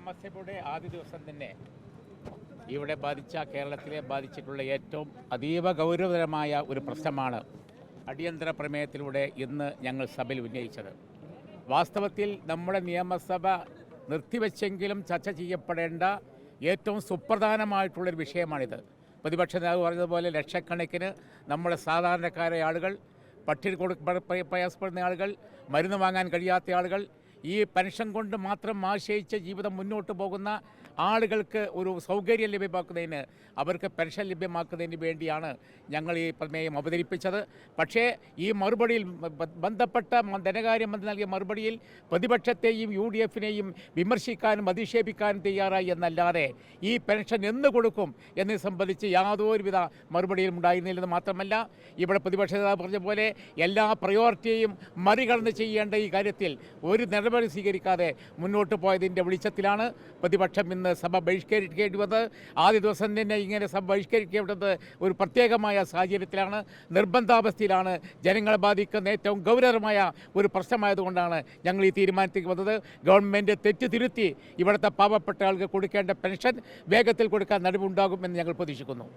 നിയമസഭയുടെ ആദ്യ ദിവസം തന്നെ ഇവിടെ കേരളത്തിലെ ബാധിച്ചിട്ടുള്ള ഏറ്റവും അതീവ ഗൗരവതരമായ ഒരു പ്രശ്നമാണ് അടിയന്തര പ്രമേയത്തിലൂടെ ഇന്ന് ഞങ്ങൾ സഭയിൽ ഉന്നയിച്ചത്. വാസ്തവത്തിൽ നമ്മുടെ നിയമസഭ നിർത്തിവെച്ചെങ്കിലും ചർച്ച ചെയ്യപ്പെടേണ്ട ഏറ്റവും സുപ്രധാനമായിട്ടുള്ളൊരു വിഷയമാണിത്. പ്രതിപക്ഷ നേതാവ് പറഞ്ഞതുപോലെ ലക്ഷക്കണക്കിന് നമ്മുടെ സാധാരണക്കാരായ ആളുകൾ, പട്ടിണി പ്രയാസപ്പെടുന്ന ആളുകൾ, മരുന്ന് വാങ്ങാൻ കഴിയാത്ത ആളുകൾ, ഈ പെൻഷൻ കൊണ്ട് മാത്രം ആശ്രയിച്ച് ജീവിതം മുന്നോട്ട് പോകുന്ന ആളുകൾക്ക് ഒരു സൗകര്യം ലഭ്യമാക്കുന്നതിന്, അവർക്ക് പെൻഷൻ ലഭ്യമാക്കുന്നതിന് വേണ്ടിയാണ് ഞങ്ങൾ ഈ പ്രമേയം അവതരിപ്പിച്ചത്. പക്ഷേ ഈ മറുപടിയിൽ ബന്ധപ്പെട്ട ധനകാര്യമന്ത്രി നൽകിയ മറുപടിയിൽ പ്രതിപക്ഷത്തെയും UDF-നെയും വിമർശിക്കാനും അധിക്ഷേപിക്കാനും തയ്യാറായി എന്നല്ലാതെ ഈ പെൻഷൻ എന്ന് കൊടുക്കും എന്നത് സംബന്ധിച്ച് യാതൊരുവിധ മറുപടിയും ഉണ്ടായിരുന്നില്ലെന്ന് മാത്രമല്ല, ഇവിടെ പ്രതിപക്ഷ നേതാവ് പറഞ്ഞ പോലെ എല്ലാ പ്രയോറിറ്റിയെയും മറികടന്ന് ചെയ്യേണ്ട ഈ കാര്യത്തിൽ ഒരു നടപടി സ്വീകരിക്കാതെ മുന്നോട്ട് പോയതിൻ്റെ വെളിച്ചത്തിലാണ് പ്രതിപക്ഷം ഇന്ന് സഭ ബഹിഷ്കരിക്കേണ്ടി വന്നത്. ആദ്യ ദിവസം തന്നെ ഇങ്ങനെ സഭ ബഹിഷ്കരിക്കേണ്ടത് ഒരു പ്രത്യേകമായ സാഹചര്യത്തിലാണ്, നിർബന്ധാവസ്ഥയിലാണ്. ജനങ്ങളെ ബാധിക്കുന്ന ഏറ്റവും ഗൗരവമായ ഒരു പ്രശ്നമായതുകൊണ്ടാണ് ഞങ്ങൾ ഈ തീരുമാനത്തേക്ക് വന്നത്. ഗവൺമെൻറ് തെറ്റ് തിരുത്തി ഇവിടുത്തെ പാവപ്പെട്ട ആൾക്ക് കൊടുക്കേണ്ട പെൻഷൻ വേഗത്തിൽ കൊടുക്കാൻ നടപടിയുണ്ടാകുമെന്ന് ഞങ്ങൾ പ്രതീക്ഷിക്കുന്നു.